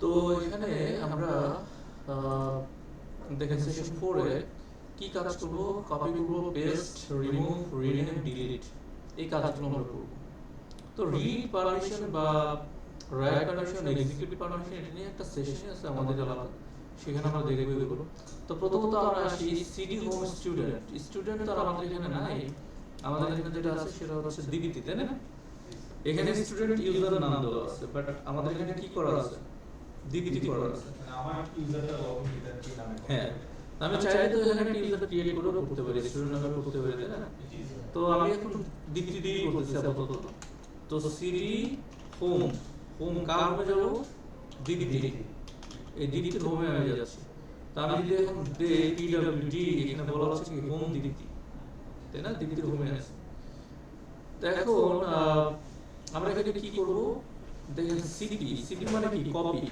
তো এখানে আমরা দেখেন সেশন 4 এ কি কাজ করব, কপি করব, পেস্ট, রিমুভ, রিনেম, ডিলিট, এই কাজগুলো আমরা করব। তো রিড পারমিশন বা রাইট পারমিশন, এক্সিকিউট পারমিশন, এটা নিয়ে একটা সেশন আছে আমাদের আলাদা, সেখানে আমরা দেখব এগুলো। তো প্রথমত আমরা আসি সিডি হোম স্টুডেন্ট। স্টুডেন্ট তো আর আমাদের এখানে নাই, আমাদের এখানে যেটা আছে সেটা হচ্ছে দীপ্তি, তাই না? এখানে স্টুডেন্ট ইউজার নাম দেওয়া আছে, বাট আমাদের এখানে কি করা আছে, দীপ্তি করা আছে। আমার ইউজারটা লগইন কি নামে? হ্যাঁ, আমি চাইলে তো এখানে একটা ইউজার ক্রিয়েট করে করতে পারি, স্টুডেন্ট নামে করতে পারি, তাই না? তো আমি এখন দীপ্তি দিয়ে করতেছি আপাতত। তো সিডি হোম, হোম কার হোমে যাব? দীপ্তি। এই দীপ্তির হোমে আমি যাচ্ছি। তো আমি যদি এখন পিডব্লিউডি, এখানে বলা হচ্ছে কি হোম দীপ্তি, তাই না? দীপ্তির হোমে আছে। তো এখন আমরা এখানে কি করব, দেখেন সিপি, সিপি মানে কি? Copy,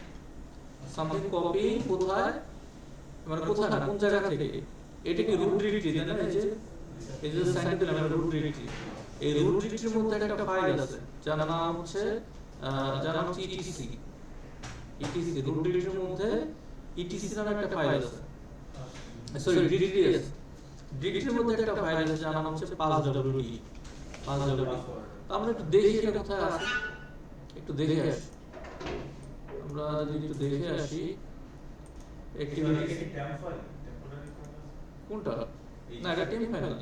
something copy. কোথায় মানে কোথায় না, কোন জায়গা থেকে? এটা কি রুট ডিরেক্টরি, তাই না? এই যে সাইন দিলাম এটা রুট ডিরেক্টরি। এই রুট ডিরেক্টরির মধ্যে একটা ফাইল আছে যার নাম হচ্ছে ইটিসি। ইটিসি রুট ডিরেক্টরির মধ্যে ইটিসি নামে একটা ফাইল আছে, সরি ডিডিএস। ডিরেক্টরির মধ্যে একটা ফাইল আছে যার নাম হচ্ছে 5wd। 5wd আমরা একটু দেখি এটা কোথায় আছে, একটু দেখে আসি। আমরা যদি একটু দেখে আসি অ্যাক্টিভিটিস। কোনটা? না, এটা টেম ফাইল না,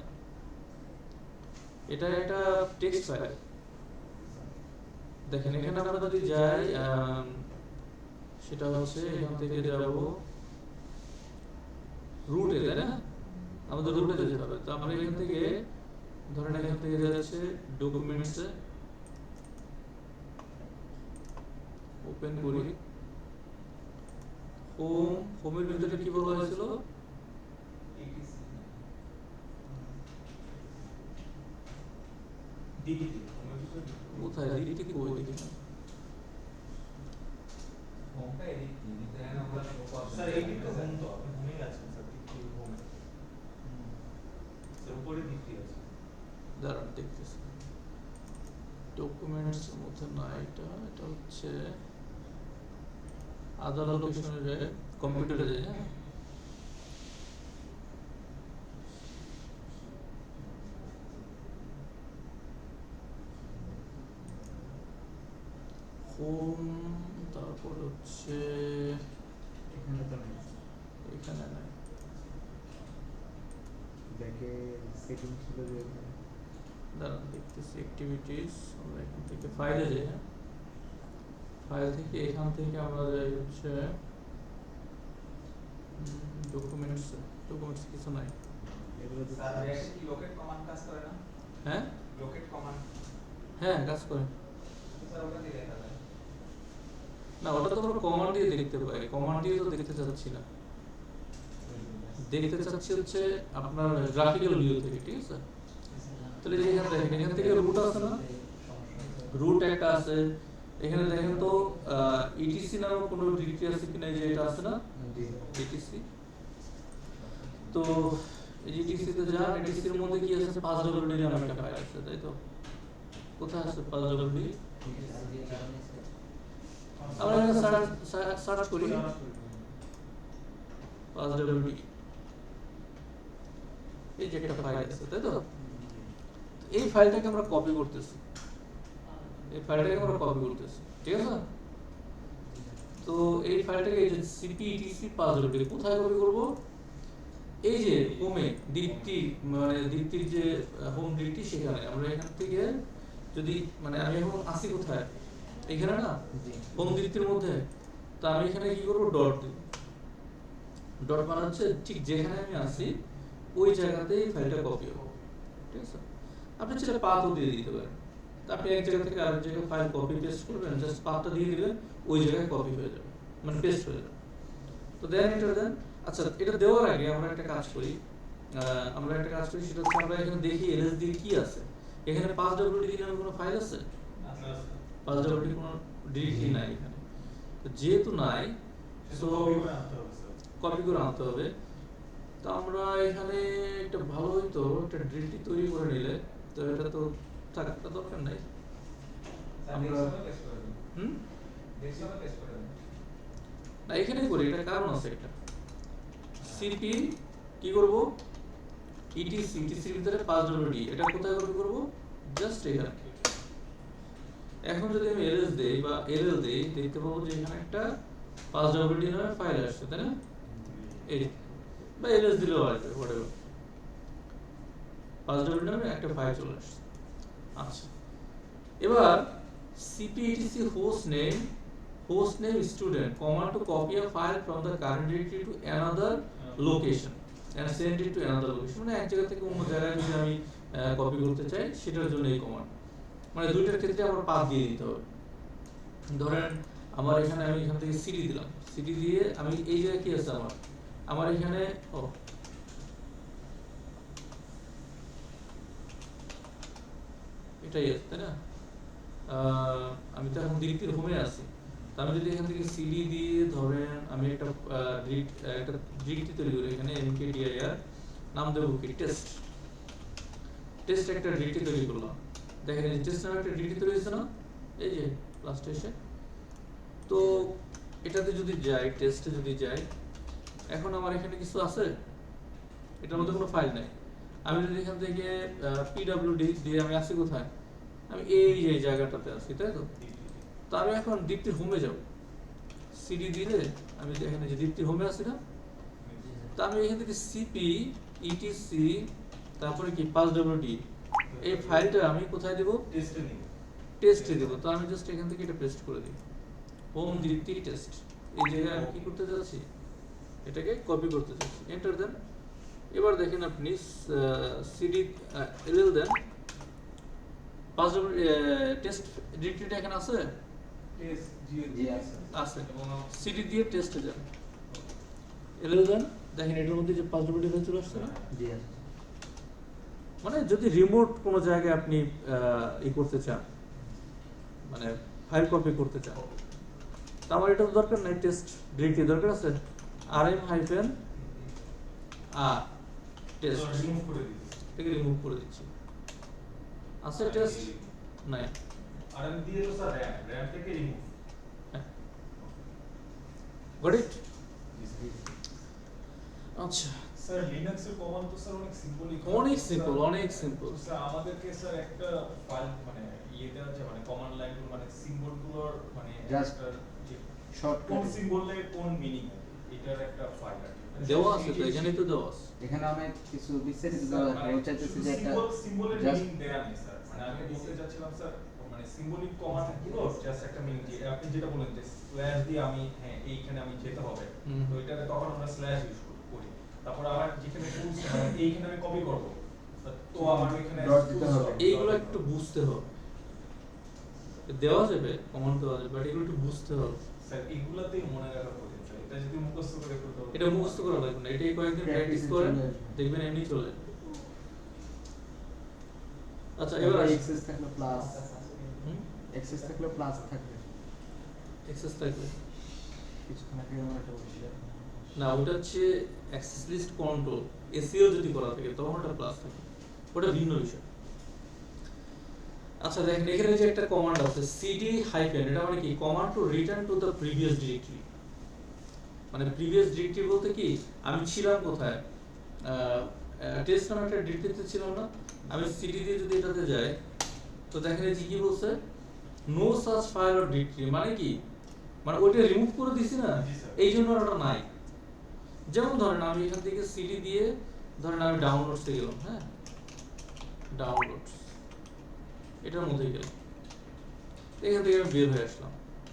এটা একটা টেক্সট ফাইল। দেখেন এখানে আমরা যদি যাই, সেটা হচ্ছে এখান থেকে যাব রুটে, তাই না? আমাদের রুটে যেতে হবে। তো আমরা এখান থেকে ধরেন এখান থেকে যাচ্ছে ডকুমেন্টসে, ওপেন করি। হোম, হোমের ভিতরে কি বলা হয়েছিল? কোথায় দিদি কই দেখি না। হোমটা এডিট দিই, তাহলে আমরা স্যার এডিট তো হোম তো আপনি হোমে আছেন স্যার, কি হোমে স্যার উপরে দিতে আছে। দাঁড়ান দেখতেছি, ডকুমেন্টস এর মধ্যে না, এটা এটা হচ্ছে আদার লোকেশনে যায়, কম্পিউটারে যায়। হ্যাঁ, হোম, তারপর হচ্ছে এখানে নাই, ব্যাকে সেটিং ছিল যে দাঁড়ান দেখতেছি অ্যাক্টিভিটিস। আমরা এখান থেকে ফাইলে যাই। হ্যাঁ, ফাইল থেকে এখান থেকে আমরা যাই হচ্ছে ডকুমেন্টস। ডকুমেন্টস কিছু নাই। এগুলো তো স্যার ব্যাকে কি লোকেট কমান্ড কাজ করে না? হ্যাঁ লোকেট কমান্ড হ্যাঁ কাজ করে। স্যার ওটা দিয়ে দেখা যায় না, ওটা তো আমরা কমান্ড দিয়ে দেখতে পাই, কমান্ড দিয়ে তো দেখতে চাচ্ছি না, দেখতে চাচ্ছি হচ্ছে আপনার গ্রাফিক্যাল ভিউ থেকে, ঠিক আছে? তাহলে যে এখানে দেখেন, এখান থেকে রুট আছে না, রুট একটা আছে। এখানে দেখেন তো ইটিসি নামে কোনো ডিরেক্টরি আছে কিনা, এই যে এটা আছে না ইটিসি। তো এই ইটিসি তে যান, ইটিসি এর মধ্যে কি আছে? 5wd নামে একটা ফাইল আছে, তাই তো? কোথায় আছে 5wd? আমরা এখানে সার্চ করি 5wd, এই যে একটা ফাইল আছে, তাই তো? এই ফাইলটাকে আমরা কপি করতেছি, এই ফাইলটাকে আমরা কপি করতেছি, ঠিক আছে? তো এই ফাইলটাকে এই যে cpetc 5wd কোথায় কপি করব? এই যে হোমে দীপ্তি, মানে দীপ্তির যে হোম ডিরেক্টরি, সেখানে আমরা এখান থেকে যদি মানে আমি এখন আসি কোথায়, এখানে না হোম দীপ্তির মধ্যে। তো আমি এখানে কি করব? ডট দেব। ডট মানে হচ্ছে ঠিক যেখানে আমি আসি ওই জায়গাতেই ফাইলটা কপি হবে, ঠিক আছে? আপনি চাইলে পাথও দিয়ে দিতে পারেন। তো আপনি এক জায়গা থেকে আরেক জায়গায় ফাইল কপি পেস্ট করবেন, জাস্ট পাথটা দিয়ে দিবেন, ওই জায়গায় কপি হয়ে যাবে, মানে পেস্ট হয়ে যাবে। তো দেন এটা দেন। আচ্ছা, এটা দেওয়ার আগে আমরা একটা কাজ করি, সেটা হচ্ছে আমরা এখানে দেখি এলএসডি কি আছে। এখানে 5wd নামে কোনো ফাইল আছে? 5wd কোনো ডিরেক্টরি নাই এখানে। তো যেহেতু নাই, সো কপি করে আনতে হবে। তো আমরা এখানে একটা ভালো হইতো একটা ডিরেক্টরি তৈরি করে নিলে, তো এটা তো থাকার দরকার নাই। আমরা না এখানেই করি, এটা কারণ আছে একটা। সিপি কি করব, ইটিসি, ইটিসির ভিতরে 5WD, এটা কোথায় কপি করব, জাস্ট এখানে। এখন যদি আমি এলএস দেই বা এলএল দেই, দেখতে পাবো যে এখানে একটা 5WD নামে ফাইল আসছে, তাই না? এই বা এলএস দিলেও আসবে, হোয়াটএভার, 5WD নামে একটা ফাইল চলে আসছে। আচ্ছা, এবার cpetc hostname student command to copy a file from the current directory to another location and send it to another location, মানে এক জায়গা থেকে অন্য জায়গায় যদি আমি কপি করতে চাই সেটার জন্য এই কমান্ড। মানে দুইটার ক্ষেত্রে আমার পাথ দিয়ে দিতে হবে। ধরেন আমার এখানে, আমি এখান থেকে সিডি দিলাম, সিডি দিয়ে আমি এই জায়গায় কি আছে আমার এখানে এটাই আছে, তাই না? আমি তো এখন ডিরেক্টরি হোমে আছি, তো আমি যদি এখান থেকে সিডি দিয়ে ধরেন আমি একটা ডিরেক্টরি তৈরি করি, এখানে mkdir নাম দেবো কি টেস্ট, টেস্ট একটা ডিরেক্টরি তৈরি করলাম। দেখেন এই টেস্ট নামে একটা ডিরেক্টরি তৈরি হয়েছে না, এই যে লাস্টে এসে। তো এটাতে যদি যাই, টেস্টে যদি যাই, এখন আমার এখানে কিছু আছে, এটার মধ্যে কোনো ফাইল নাই। আমি যদি এখান থেকে pwd দিয়ে আমি আসি কোথায়, আমি এই যে জায়গাটাতে আছি, তাই তো? তো আমি এখন ডিরেক্টরি হোমে যাব, সিডি দিলে আমি এখানে যে ডিরেক্টরি হোমে আছি না, তো আমি এখান থেকে সিপি ইটিসি তারপরে কি 5WD এই ফাইলটা আমি কোথায় দেব, টেস্টে দেব। তো আমি জাস্ট এখান থেকে এটা পেস্ট করে দিই, হোম ডিরেক্টরি টেস্ট, এই জায়গায় আমি কি করতে যাচ্ছি, এটাকে কপি করতে যাচ্ছি, এন্টার দেন। এবার দেখেন আপনি সিডি এলএল দেন, 5WD টেস্ট ডিরেক্টরিটা এখানে আছে, আছে, সিডি দিয়ে টেস্টে যান, এলএল দেন, দেখেন এটার মধ্যে যে 5WD ফাইল চলে আসছে না। মানে যদি রিমোট কোনো জায়গায় আপনি ই করতে চান, মানে ফাইল কপি করতে চান, তো আমার এটা তো দরকার নাই, টেস্ট ডিরেক্টরি দরকার আছে, rm -r টেস্ট এটাকে রিমুভ করে দিচ্ছি। আছে টেস্ট নাই, rm দিয়ে তো স্যার RAM থেকে রিমুভ, গট ইট। আচ্ছা স্যার লিনাক্সের কমান্ড তো স্যার অনেক সিম্পলই, অনেক সিম্পল। স্যার আমাদেরকে স্যার একটা ফাইল মানে ইয়েতে আছে, মানে কমান্ড লাইনগুলো মানে সিম্বলগুলোর মানে Just শর্টকাট কোন সিম্বলে কোন মিনিং এটার একটা ফাইল আছে, দেওয়া আছে তো, এখানেই তো দেওয়া আছে। এখানে অনেক কিছু বিস্তারিত দেওয়া আছে, ও চাইতেছে যে একটা সিম্বলের জাস্ট মিনিং দেয়া নেই স্যার, মানে আমি বলতে চাচ্ছিলাম স্যার মানে সিম্বলিক কমান্ড গুলো জাস্ট একটা মিনিং দিয়ে, আপনি যেটা বলেন যে স্ল্যাশ দিয়ে আমি হ্যাঁ এইখানে আমি যেতে হবে, তো এটাতে তখন আমরা স্ল্যাশ ইউজ করি, তারপর আবার যেখানে টুলস মানে এইখানে আমি কপি করব, তো আমার এখানে ডট দিতে হবে। এইগুলো একটু বুঝতে হবে, দেওয়া যাবে কমান্ড দেওয়া যাবে, বাট এগুলো একটু বুঝতে হবে স্যার এগুলাতেই মনে রাখা কঠিন স্যার, এটা যদি মুখস্থ করে করতে হবে, এটা মুখস্থ করা লাগবে না, এটাই কয়েকদিন প্র্যাকটিস করেন, দেখবেন এমনি চলে যাবে। আচ্ছা এবার আসি, এক্সেস থাকলে প্লাস, এক্সেস থাকলে প্লাস থাকবে, এক্সেস থাকবে কিছুক্ষণ আগে আমরা এটা বলছিলাম। না, ওটা হচ্ছে অ্যাক্সেস লিস্ট কন্ট্রোল, এসইও যদি করা থাকে তখন ওটা প্লাস থাকে, ওটা ভিন্ন বিষয়। আচ্ছা দেখেন এখানে যে একটা কমান্ড আছে cd হাইফেন, এটা মানে কি, command to return to the previous directory. মানে প্রিভিয়াস ডিরেক্টরি বলতে কি, আমি ছিলাম কোথায়, টেস্ট নামে একটা ডিরেক্টরিতে ছিলাম না, আমি cd দিয়ে যদি এটাতে যাই, তো দেখেন এই যে কি বলছে, no such file or directory, মানে কি, মানে ওইটা রিমুভ করে দিছি না, এই জন্য ওটা নাই। যেমন ধরেন আমি এখান থেকে সিডি দিয়ে ধরেন আমি ডাউনলোডসে গেলাম, হ্যাঁ ডাউনলোডস, এটার মধ্যে গেলাম, এখান থেকে আমি বের হয়ে আসলাম,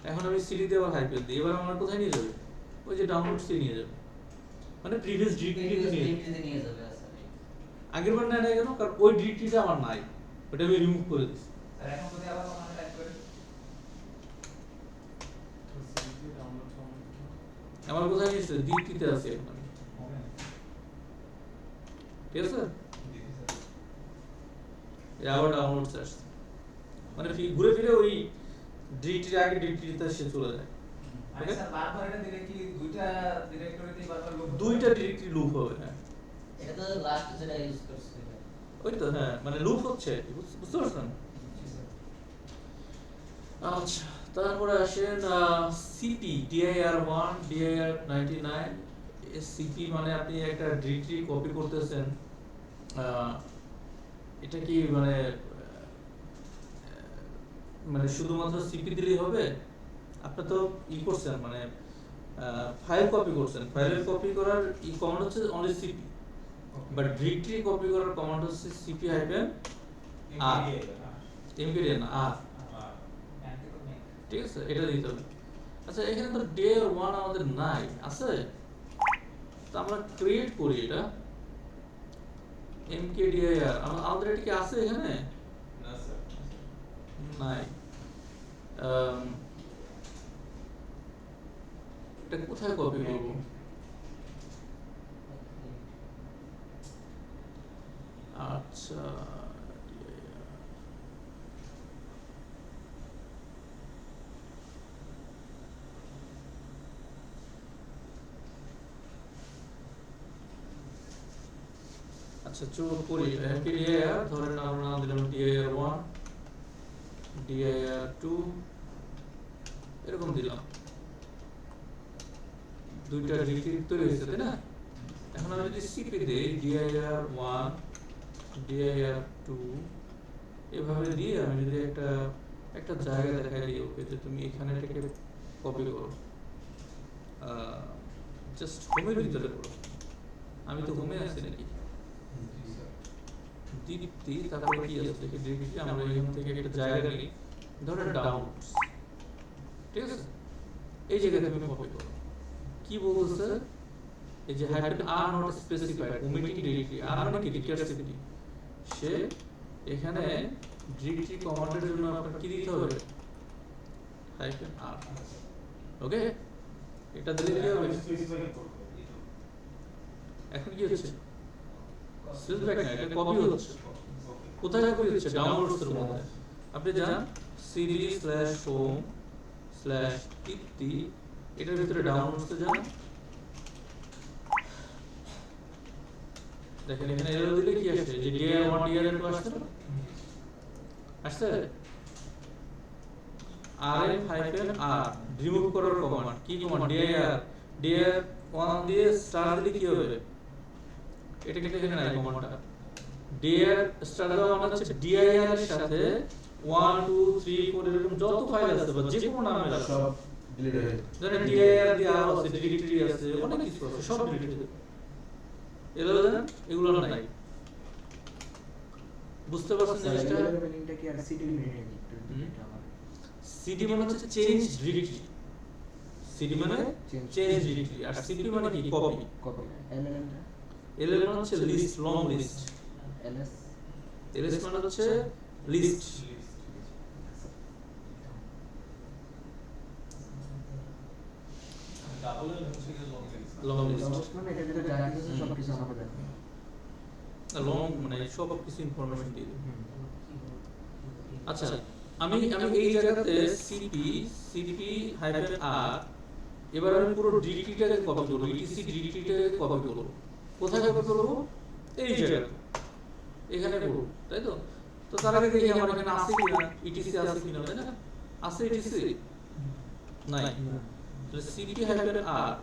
এখন আমি সিডি দিয়ে আবার হাইপেল দিই, এবার আমার কোথায় নিয়ে যাবে, ওই যে ডাউনলোডসে নিয়ে যাবে, মানে প্রিভিয়াস ডিরেক্টরিতে নিয়ে যাবে। আগের বার নেয় না কেন, কারণ ওই ডিরেক্টরিটা আমার নাই, ওটা আমি রিমুভ করে দিচ্ছি। এখন যদি আবার কমান্ড টাইপ করি, আমার কোথায় নিয়েছে, ডিরেক্টরিতে আছে এখন আমি, ঠিক আছে, আবার ডাউনলোডস আসছে, মানে ঘুরে ফিরে ওই ডিরেক্টরি আগে ডিরেক্টরিতে সে চলে যায়। মানে স্যার বারবার এটা দিলে কি দুইটা ডিরেক্টরিতেই বারবার লুপ, দুইটা ডিরেক্টরি লুপ হবে, হ্যাঁ এটা তো লাস্ট যেটা ইউজ করছি ওই তো, হ্যাঁ মানে লুপ হচ্ছে, বুঝতে পারছেন? আচ্ছা তারপরে আসেন সিপি dir1 dir99 সিপি মানে আপনি একটা ডিরেক্টরি কপি করতেছেন, এটা কি মানে মানে শুধুমাত্র সিপি দিলেই হবে? আপনি তো করছেন মানে ফাইল কপি করছেন, ফাইলের কপি করার কমান্ড হচ্ছে only CP, but directory copy করার কমান্ড হচ্ছে সিপি হাইফেন আর এমপিডিএন আর, ঠিক আছে, এটা দিতে হবে। আচ্ছা এখানে তো dir1 আমাদের নাই, আছে? তো আমরা ক্রিয়েট করি এটা mkdir, আমাদের এটা কি আছে এখানে? না স্যার, নাই। এটা কোথায় কপি করব? আচ্ছা আচ্ছা চলো করি mkdir, ধরেন আমরা নাম দিলাম dir1 dir2 এরকম দিলাম, দুইটা ডিরেক্টরি তৈরি হয়েছে তাই না? এখন আমি যদি সিপি দেই dir1 dir2 এভাবে দিয়ে আমি যদি একটা জায়গা দেখাই দিই ওকে যে তুমি এখানে এটাকে কপি করো, জাস্ট হোমের ভিতরে করো, আমি তো হোমে আছি নাকি দীপ্তি, তারপরে কি আছে দেখি ডিরেক্টরি আমরা এখান থেকে একটা জায়গা নিই, ধরো ডাউনলোডস, ঠিক আছে, এই জায়গাতে তুমি কপি করো। কি বলছে এই যে hyphen R not specified omitting directory, আর মানে কি ডিক্লেয়ারসিটি, সে এখানে ডিরেক্টরি কমান্ডের জন্য আপনার কি দিতে হবে হাইফেন আর, ওকে, এটা দিলে কি হবে? এখন কি হচ্ছে সিলব্যাক না, এটা কপি হচ্ছে। কোথায় কপি হচ্ছে? ডাউনলোডস এর মধ্যে। আপনি যান cd/home/tipti, এটার ভিতরে ডাউনলোডস এ যান, দেখেন এখানে এরর দিলে কি আসে যে dir1 dir2 আসছে না, আসছে rm-r রিমুভ করার কমান্ড, কি কমান্ড? dir1 দিয়ে স্টার দিলে কি হবে? এটা কিন্তু এখানে নাই কমান্ডটা। dir স্টার দেওয়া মানে হচ্ছে dir এর সাথে 1 2 3 4 এরকম যত ফাইল আছে বা যে কোনো নামের আছে সব ডিলিট হয়ে যাবে। ধরেন dir দিয়ে আরো আছে, ডিরেক্টরি আছে, অনেক কিছু আছে, সব ডিলিট হয়ে যাবে। এগুলো নাই, বুঝতে পারছেন জিনিসটা? মিনিংটা কি আর সিডি মিনিং একটু এটা আমার সিডি মানে হচ্ছে চেঞ্জ ডিরেক্টরি, সিডি মানে চেঞ্জ ডিরেক্টরি, আর সিপি মানে কি? কপি। কপি এলএল এলএল মানে হচ্ছে list, long list, LS LS মানে হচ্ছে লিস্ট। ডাবল এল হচ্ছে কি লং লং লিস্ট মানে এটা ভিতরে যা কিছু আছে সব কিছু আমাদের দেখো। লং মানে সব কিছু ইনফরমেশন দিয়ে দেবে। আচ্ছা আমি এই জায়গাতে সিপি হাইফেন আর, এবার আমি পুরো ডিরেক্টরিটাকে কপি করব, ইটিসি ডিরেক্টরিটাকে কপি করব। কোথায় কপি করব? এই জায়গাতে, এখানে করব, তাই তো? তো তার আগে দেখি আমার এখানে আছে কিনা, ইটিসি আছে কিনা, তাই না? আছে ইটিসি? নাই। তাহলে সিপি হাইফেন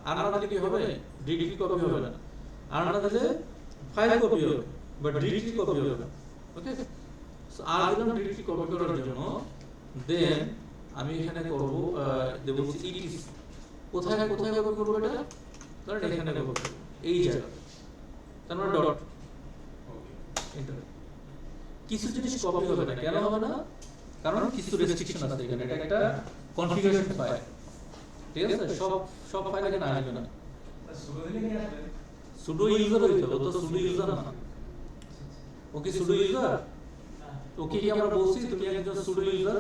আর না দিলে কি হবে? ডিরেক্টরি কপি হবে না, আর না দিলে ফাইল কপি হবে, বাট ডিরেক্টরি কপি হবে না। ওকে, সো আর দিলাম ডিরেক্টরি কপি করার জন্য, দেন আমি এখানে করব দেব হচ্ছে ইটিসি। কোথায় কপি করব এটা? ধরেন এখানে কপি করব, এই জায়গায়, তার মানে ডট, এন্টার। কিছু জিনিস কপি হবে না, কেন হবে না? কারণ কিছু রেস্ট্রিকশন আছে এখানে, এটা একটা কনফিগারেশন ফাইল, ঠিক আছে? সব ফাইল এখানে আসবে না। সুডো দিলে কি আসবে? সুডো ইউজার হইতে হবে, তো সুডো ইউজার না। ওকে সুডো ইউজার, ওকে কি আমরা বলছি তুমি একজন সুডো ইউজার?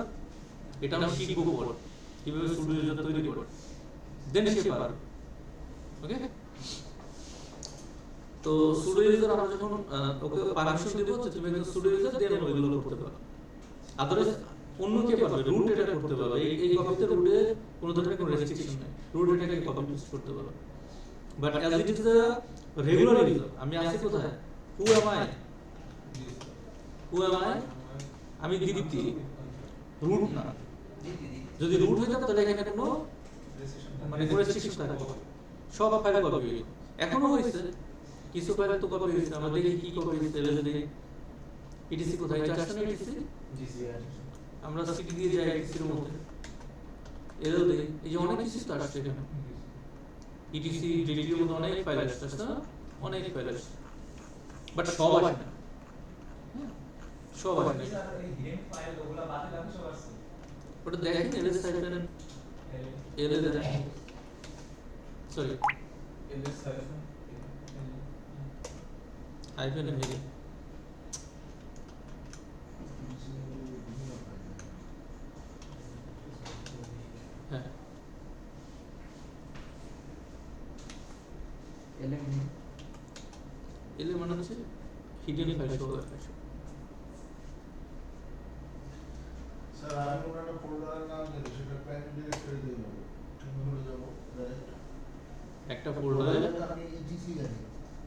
এটা আমরা শিখবো পরে কিভাবে সুডো ইউজার তৈরি করব, দেন সে পারবে। ওকে, তো সুডো ইউজার আমরা যখন ওকে পারমিশন দেব যে তুমি একজন সুডো ইউজার, দেন ওইগুলো করতে পারবে। আদারওয়াইজ অন্য কে পারবে? রুট এটা করতে পারবে। এই কপিতে রুটে কোনো ধরনের কোনো রেস্ট্রিকশন নাই, রুট এটাকে কপি পেস্ট করতে পারবে। But as it is the regular user, আমি আছি কোথায়? হু অ্যাম আই? আমি দীপ্তি, রুট না। যদি রুট হইতাম তাহলে এখানে কোনো মানে রেস্ট্রিকশন থাকবে না। সব ফাইল কপি হয়ে গেল। এখনো হয়েছে কিছু ফাইল তো কপি হয়েছে, আমরা দেখি কি কপি হয়েছে। এলে যদি ইটিসি কোথায় আসছে না ইটিসি, আমরা সিটি দিয়ে যাই ইটিসির মধ্যে, এলেও দেখি এই যে অনেক কিছু তো আসছে এখানে। ইটিসি ডিটির মধ্যে অনেক ফাইল আসছে না, অনেক ফাইল আসছে, বাট সব আসে না। সব আসে না, স্যার এই হিডেন ফাইল ওগুলা বাতিল আমি সব আছে ওটা দেখেন এলে সাইডে এলে দেখেন, সরি হাইফেন ভেঙে হ্যাঁ এলে মানে হচ্ছে হিডেন ফাইল সব আছে। স্যার আমি ওনার ফোল্ডারের নাম দিলে সেটা প্যাকেট ডিরেক্টরি দিয়ে দেবো, তুমি ভুলে যাবো ডাইরেক্ট একটা ফোল্ডারে আমি ইটিসি জানি,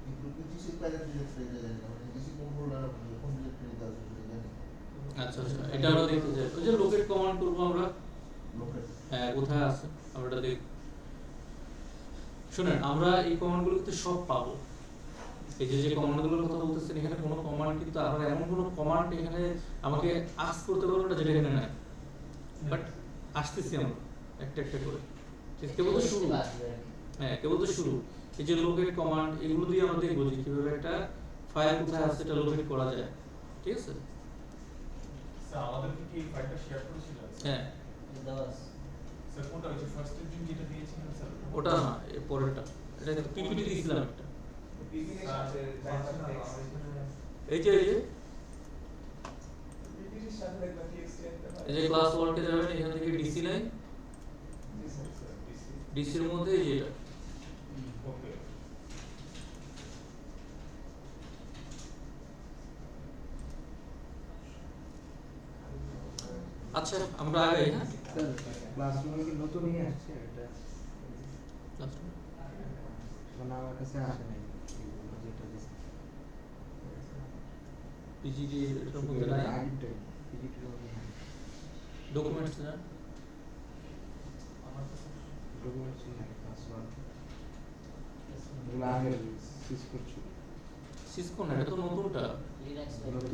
কিন্তু ইটিসি প্যাকেট ডিরেক্টরি জানি না, মানে ইটিসি কোন ফোল্ডারে কোন ডিরেক্টরিতে আছে সেটা জানি। আচ্ছা আচ্ছা, এটা আমরা দেখতে চাই। ওই যে লোকেট কমান্ড করব আমরা, লোকেট হ্যাঁ কোথায় আছে আমরা এটা দেখ। শুনেন আমরা এই কমান্ডগুলো কিন্তু সব পাবো। এই যে যে কমান্ডগুলোর কথা বলতেছেন এখানে কোনো কমান্ড কিন্তু আমরা এমন কোনো কমান্ড এখানে আমাকে আস্ক করতে পারবো না যেটা এখানে নাই, বাট আসতেছি আমরা একটা একটা করে। ঠিক কেবল তো শুরু, হ্যাঁ কেবল তো শুরু। এই যে লোকেট কমান্ড এগুলো দিয়ে আমরা দেখবো যে কিভাবে একটা ফাইল কোথায় আছে এটা লোকেট করা যায়। ঠিক আছে স্যার আমাদের কি এই ফাইলটা শেয়ার করেছিলেন? হ্যাঁ, স্যার কোনটা হচ্ছে ফার্স্ট দিন যেটা দিয়েছিলেন স্যার? ওটা না এর পরেরটা, এটা পিপিটি দিয়েছিলাম একটা। পিপিটির সাথে এই যে পিপিটির সাথে একটা টেক্সট এন্টার এই যে ক্লাস ওয়ার্কে যাবেন এখান থেকে ডিসি লাইন, জি স্যার ডিসির মধ্যে এই যে এটা। ওকে আচ্ছা আমরা আগে হ্যাঁ স্যার ক্লাসরুমে কি নতুনই আসছে এটা? মানে আমার কাছে আসে নাই এগুলো যেটা দিছে। পিজিডি এটার মধ্যে নাই, আগেরটাই পিজিটির মধ্যে নাই। ডকুমেন্টস না, ডকুমেন্টস নাই ক্লাস 1 এগুলো আগে সিস করছি। সিসকো না, এটা তো নতুনটা। লিনাক্স নতুন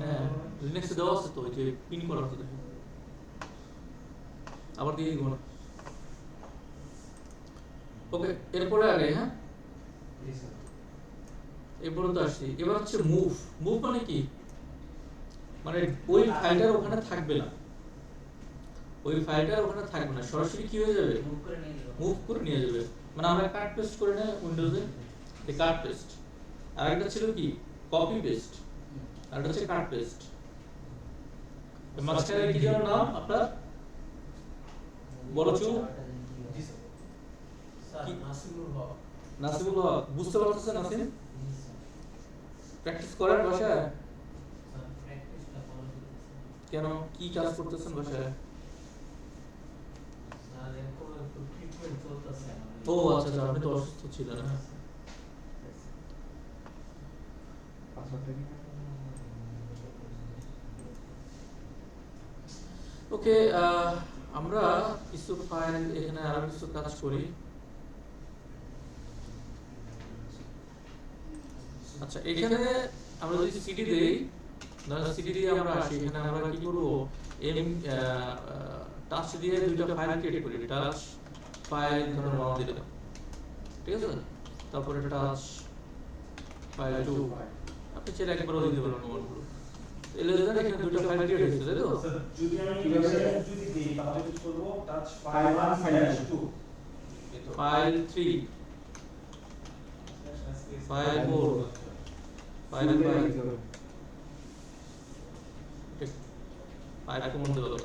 হ্যাঁ লিনাক্সে দেওয়া আছে তো, ওই যে পিন করা আছে দেখুন। আবার দিয়ে দিব না। ওকে এরপরে আগে হ্যাঁ জি স্যার এরপরে তো আসছি। এবার হচ্ছে মুভ। মুভ মানে কি, মানে ওই ফাইলটার ওখানে থাকবে না, ওই ফাইলটার ওখানে থাকবে না, সরাসরি কি হয়ে যাবে, মুভ করে নিয়ে যাবো। মুভ করে নিয়ে যাবে। মানে আমরা কাট পেস্ট করে না উইন্ডোজে, এই কাট পেস্ট। আর একটা ছিল কি কপি পেস্ট, আর একটা হচ্ছে কাট পেস্ট। মাঝখানে কি যেন নাম আপনার বড় চু জি স্যার স্যার কি? নাসিরুল হক নাসিমুল হক। বুঝতে পারতেছেন নাসিম? জি স্যার প্র্যাকটিস করেন বাসায়? স্যার প্র্যাকটিসটা ফলো করতেছি কেন কি কাজ করতেছেন বাসায়? স্যার এখন একটু ট্রিটমেন্ট চলতেছে ও আচ্ছা আচ্ছা, আপনি তো অসুস্থ ছিলেন হ্যাঁ। পাসওয়ার্ডটা কি? ওকে আমরা কিছু ফাইল এখানে আরো কিছু কাজ করি। আচ্ছা এখানে আমরা যদি সিডি দেই, ধরুন সিডি দিয়ে আমরা আসি, এখানে আমরা কি করব, এম টাচ দিয়ে দুইটা ফাইল ক্রিয়েট করি। টাচ ফাইল ধরুন 1 দিলাম, ঠিক আছে, তারপরে টাচ ফাইল 2, আপনি চাইলে একবার দিতে পারেন ওয়ানগুলো। এলে দেখেন এখানে দুইটা ফাইল ক্রিয়েট হয়েছে তাই তো। স্যার যদি আমি যদি দিই তাহলে কি করব? Touch file 1 file 2 file 3, file 4, file 5, ঠিক ফাইল কমান্ড দেবো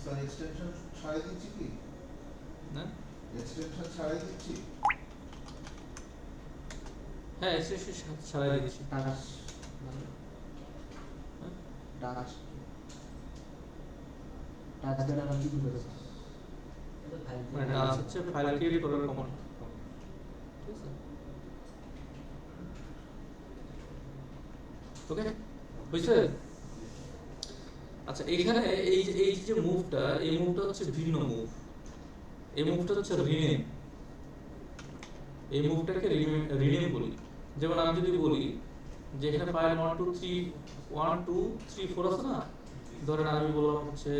স্যার এক্সটেনশন ছাড়াই দিচ্ছি কি? না। এক্সটেনশন ছাড়াই দিচ্ছি? হ্যাঁ এক্সটেনশন ছাড়াই দিচ্ছি। টাচ টাচ টাচ দ্বারা আমরা কি করতে পারি? এটা ফাইল মানে টাচ হচ্ছে ফাইল ক্রিয়েট করার কমান্ড, ঠিক আছে। ওকে বুঝছেন? আচ্ছা এখানে এই যে মুভটা, এই মুভটা হচ্ছে ভিন্ন মুভ। এই মুভটা হচ্ছে রিনেম। এই মুভটাকে রিনেম বলি। যেমন আমি যদি বলি যে এখানে ফাইল 1 2 3 1 2 3 4 আছে না, ধরেন আমি বললাম হচ্ছে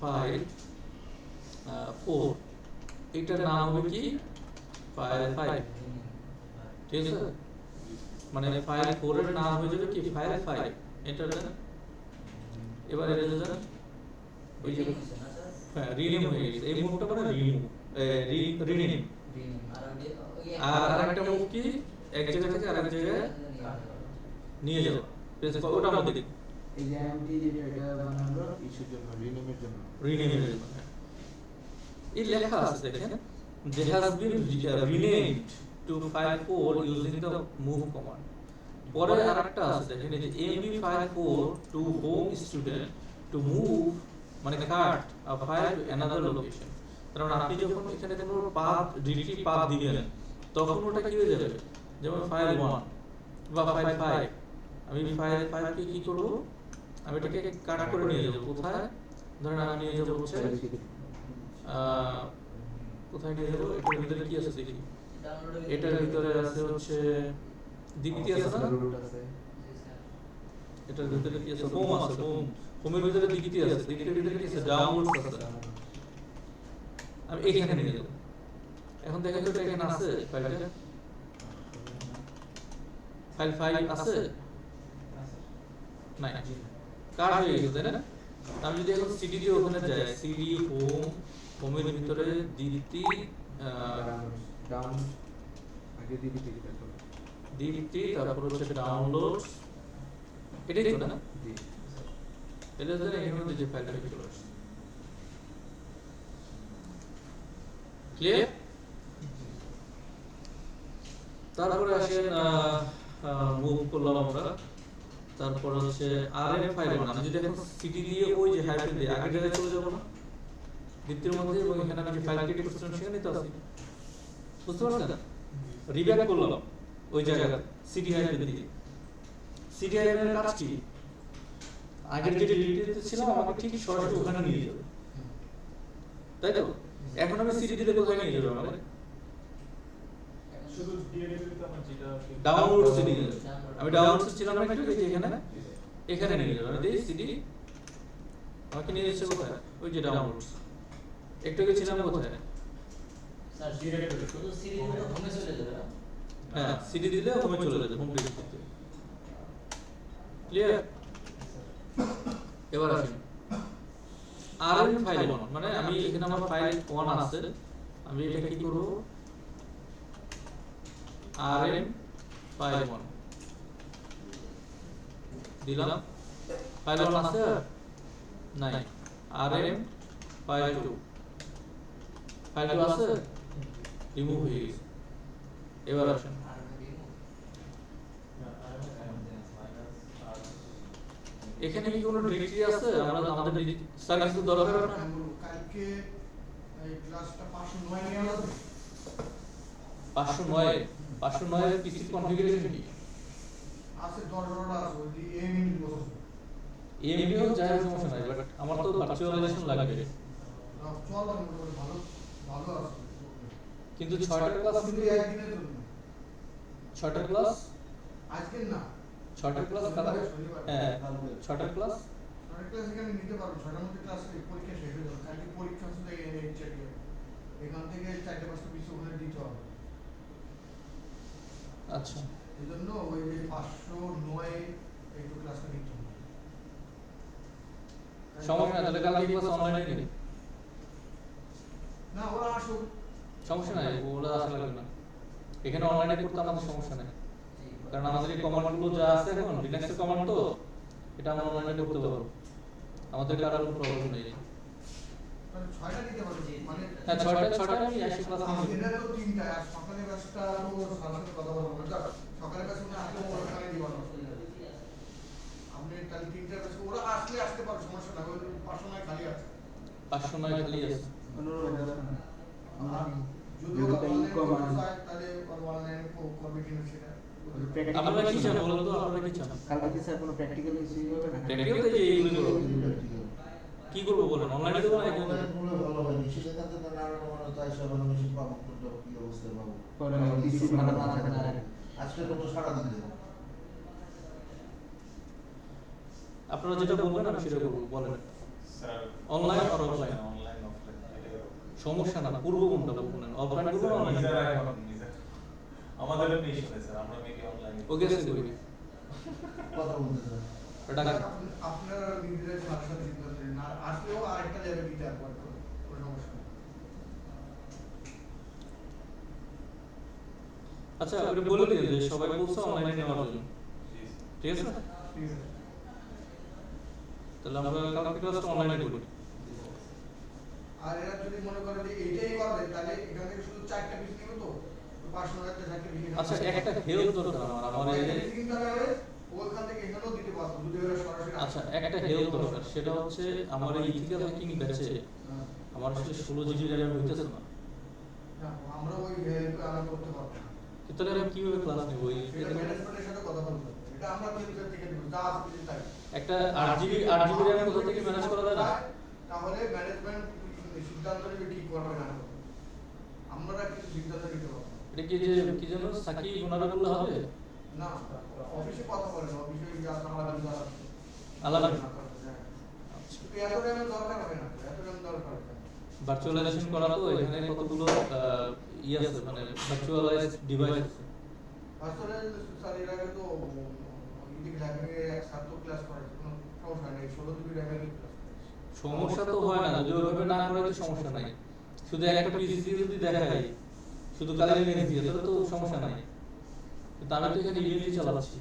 ফাইল 4, এটার নাম হবে কি ফাইল 5, ঠিক আছে? মানে ফাইল 4 এর নাম হয়ে যাবে কি ফাইল 5, এটা দেন। এবার এটা দেন ওই যে হ্যাঁ রিনেম হয়ে গেছে। এই মুভটা মানে রিনেম, আর আরেকটা মুভ কি এক জায়গা থেকে আরেক জায়গায় নিয়ে যাওয়া, ওটা আমরা দেখি এই যে এমটি যেটা এটা বানানো ইস্যুর জন্য রিনেমের জন্য রিনেমের জন্য। এই লেখা আছে দেখেন যে has been renamed to file 4 using the move command। পরে আরেকটা আছে দেখেন এই যে mv file 4 to home student to move মানে কাট a file to another location। কারণ আপনি যখন এখানে কোনো পাথ ডিরেক্টলি পাথ দিবেন তখন ওটা কি হয়ে যাবে, যেমন ফাইল 1 বা ফাইল 5, আমি ফাইল 5 কে কি করব, আমি এটাকে কাট করে নিয়ে যাব কোথায়, ধরেন আমি নিয়ে যাব হচ্ছে কোথায় নিয়ে যাব, এটার ভিতরে কি আছে দেখি। এটার ভিতরে আছে হচ্ছে দ্বিতীয় আছে না, এটার ভিতরে কি আছে হোম আছে, হোমের ভিতরে দ্বিতীয় আছে, দ্বিতীয়ের ভিতরে কি আছে ডাউনলোড আছে, আমি এখানে নিয়ে যাব। এখন দেখেন তো এখানে আছে ফাইলটা, ফাইল 5 আছে নাই, কাট হয়ে গেছে তাই না? আমি যদি এখন সিডি দিয়ে ওখানে যাই, সিডি হোমের ভিতরে দ্বিতীয় ডাউন আগে দিদি দেখো দ্বিতীয়, তারপর হচ্ছে ডাউনলোড, এটাই তো না? জি এটা ধরে এর মধ্যে যে ফাইলটা চলে আসছে, ক্লিয়ার? তারপরে আসেন মুভ করলাম আমরা। তারপর হচ্ছে আরএম ফাইল আমি যদি এখন সিডি দিয়ে ওই যে হাইফেন দিয়ে আগের জায়গায় চলে যাব না, দ্বিতীয় মধ্যে, এবং এখানে আমি ফাইল ক্রিয়েট করছিলাম সেখানে তো আছে, বুঝতে পারছেন? রিব্যাক করলাম ওই জায়গাটা সিডি হাইফেন দিয়ে। সিডি হাইফেনের কাজ কি, আগের যে ডিরেক্টরিতে ছিলাম আমাকে ঠিক সরাসরি ওখানে নিয়ে যাবে, তাই তো? এখন আমি সিডি দিলে কোথায় নিয়ে যাবে আমাদের? শুধু ডিরেক্টরিতে আমার যেটা ডাউনলোড সিডি, আমি ডাউনলোড ছিলাম না একটু, এই যে এখানে নিয়ে যাবে। আমি দিই সিডি, আমাকে নিয়ে যাচ্ছে কোথায়, ওই যে ডাউনলোড। একটু আগে ছিলাম কোথায়, স্যার ডিরেক্টরি শুধু সিডি দিলে হোমে চলে যাবে না? হ্যাঁ সিডি দিলে হোমে চলে যাবে, হোম ডিরেক্টরিতে। ক্লিয়ার? এবার আসুন আরএম ফাইল 1, মানে আমি এখানে আমার ফাইল 1 আছে, আমি এটা কি করব, আরএম ফাইল 1 দিলাম। ফাইল 1 আছে নাই, আরএম ফাইল 2, ফাইল 2 আছে, রিমুভ হয়ে গেছে। এবার আসেন এখানে কি কোনো ডিরেক্টরি আছে, আমরা আমাদের সার্ভিস দরকার না? কালকে এই ক্লাসটা 509 নিয়ে আলাদা 509 এর পিসি কনফিগারেশন কি আছে, 10-12টা আছে ওই এমএমডি বসে। এমবি হোক যাই হোক সমস্যা নাই, বাট আমার তো ভার্চুয়ালাইজেশন লাগবে। চল ভালো ভালো আছে, কিন্তু 6টা ক্লাস কিন্তু একদিনে চলবে না। 6টা ক্লাস আজকে না, 6টা ক্লাস কালকে, হ্যাঁ 6টা ক্লাস ছয়টা ক্লাস এখানে নিতে পারবো, 6টার মধ্যে ক্লাস পরীক্ষা শেষ হয়ে যাবে। কালকে পরীক্ষা শুধু এখান থেকে 4-5টা পিস ওখানে দিতে হবে। আচ্ছা এই জন্য ওই যে 509 একটু ক্লাসটা নিতে হবে। সমস্যা নাই, তাহলে কালকে ক্লাস অনলাইনে নিবি, না ওরা আসুক, সমস্যা নাই, ওরা আসা লাগবে না। এখানে অনলাইনে করতে আমাদের সমস্যা নাই, কারণ আমাদের এই কমান্ডগুলো যা আছে এখন লিনাক্সের কমান্ড তো, এটা আমরা অনলাইনে করতে পারবো, আমাদের আর কোনো প্রবলেম নেই। মানে 6টা নিতে পারবো, মানে হ্যাঁ 6টা আমি 80 ক্লাস নিব। দিনে তো 3টা, আর সকালে ব্যাচটা তো সাথে কথা বলবো না, সকালে ব্যাচ উনি আসলে ওখানে দিব না, আপনি তাহলে 3টা ব্যাচ ওরা আসলে আসতে পারো, সমস্যা না, ওই 509 খালি আছে। 509 খালি আছে। আর যদি ওরা অনলাইন করতে চায় তাহলে অনলাইন করবে কিনা সেটা আপনারা কি চান বলুন তো, আপনারা কি চান? কালকে কি স্যার কোনো প্র্যাকটিক্যাল কিছু হবে না? প্র্যাকটিক্যাল তো এই এইগুলো করবো। কি করবো বলেন, অনলাইনে দেবো না এখানে দেবো? ভালো হয় নিশ্চিত এখান থেকে নানা রকমের তাই সব মেশিন পাবো কোনটা কি অবস্থায় পাবো পরে ডিসি ভালো না থাকে। আজকে তো সারা দিন দেবো আপনারা যেটা বলবেন আমি সেটা করবো, বলেন। স্যার অনলাইন আর অফলাইন? অনলাইন অফলাইন সমস্যা না, পূর্ব কোনটা বলবেন, অফলাইন করবো না অনলাইন? আমাদের নেই স্যার, আমরা মেবি অনলাইন ওকে স্যার করি কথা বলতে স্যার এটা আপনারা নিজেদের সাথে সাথে সিদ্ধান্ত নিন। আর আসলেও আরেকটা জায়গায় দিতে একবার করে, কোনো সমস্যা নেই। আচ্ছা ওটা বলে দিন যে সবাই বলছে অনলাইনে নেওয়ার জন্য, ঠিক আছে? ঠিক আছে। তাহলে আমরা কালকে ক্লাসটা অনলাইনে করি। আর এরা যদি মনে করে যে এইটাই করবে, তাহলে এখান থেকে শুধু 4টা পিস নিবে তো 500 টাকা 4টা পিস। আচ্ছা একটা হেল্প দরকার আমার এই কিন্তু হবে ওখান থেকে এখানেও দিতে পারবো যদি ওরা সরাসরি আচ্ছা একটা হেল্প দরকার, সেটা হচ্ছে আমার এই ইথিক্যাল হ্যাকিং ব্যাচে আমার আসলে 16 জিবি র্যাম হইতেছে না। না, আমরা ওই হেল্প আমরা করতে পারবো না। তাহলে আমি কিভাবে ক্লাস নেব? এটা ম্যানেজমেন্টের সাথে কথা বলতে হবে। এটা আমরা ফিউচার থেকে দেব, যা আছে তাই। একটা 8 জিবি র্যাম কোথা থেকে ম্যানেজ করা যায় না? তাহলে ম্যানেজমেন্ট সিদ্ধান্ত নেবে কি করবে না করবে। আমরা কিছু সিদ্ধান্ত নিতে পারবো না। এটা কি যে কি যেন সাকি ওনারা বললে হবে? না, অফিসে কথা বলেন, অফিসে যা সমাধান করা আলাদা আচ্ছা। এত র্যামের দরকার হবে না, এত র্যাম দরকার হবে না। ভার্চুয়ালাইজেশন করা তো এখানে কতগুলো আছে, মানে ভার্চুয়ালাইজড ডিভাইস আছে। আসলে স্যার এর আগে তো ইন্ডিক ল্যাবে এক ছাত্র ক্লাস করে, কোনো সমস্যা নেই, 16 জিবি র্যামের ক্লাস। সমস্যা তো হয় না, যদি ওইভাবে না করে তো সমস্যা নাই। শুধু একটা পিসি যদি দেখাই শুধু কালি লিখে দিয়ে তাহলে তো সমস্যা নাই, কিন্তু আমি তো এখানে ইমেইল চালাচ্ছি।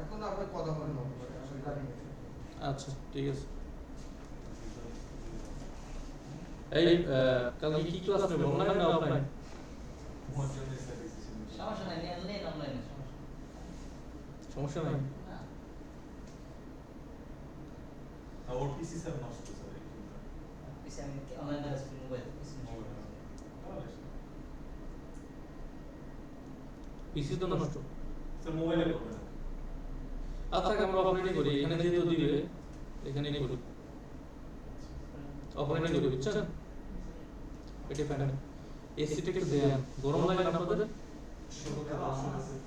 এখন আমরা কথা বলেন আসলে জানি না। আচ্ছা ঠিক আছে। এই কালকে কি ক্লাস নেব, অনলাইন না অফলাইন? সমস্যা নাই, নেন অনলাইনে, সমস্যা নাই। ওর পিসি স্যার নষ্ট স্যার পিছে আমি অনলাইনে মোবাইল পিসি তো নষ্ট, স্যার মোবাইলে করবেন। আচ্ছা আমরা অফলাইনে করি, এখানে যেহেতু দিবে এখানেই করি, অফলাইনে করি, বুঝছেন? এটা ফাইনাল। এসিটা একটু দেন, গরম লাগে না আপনাদের? 27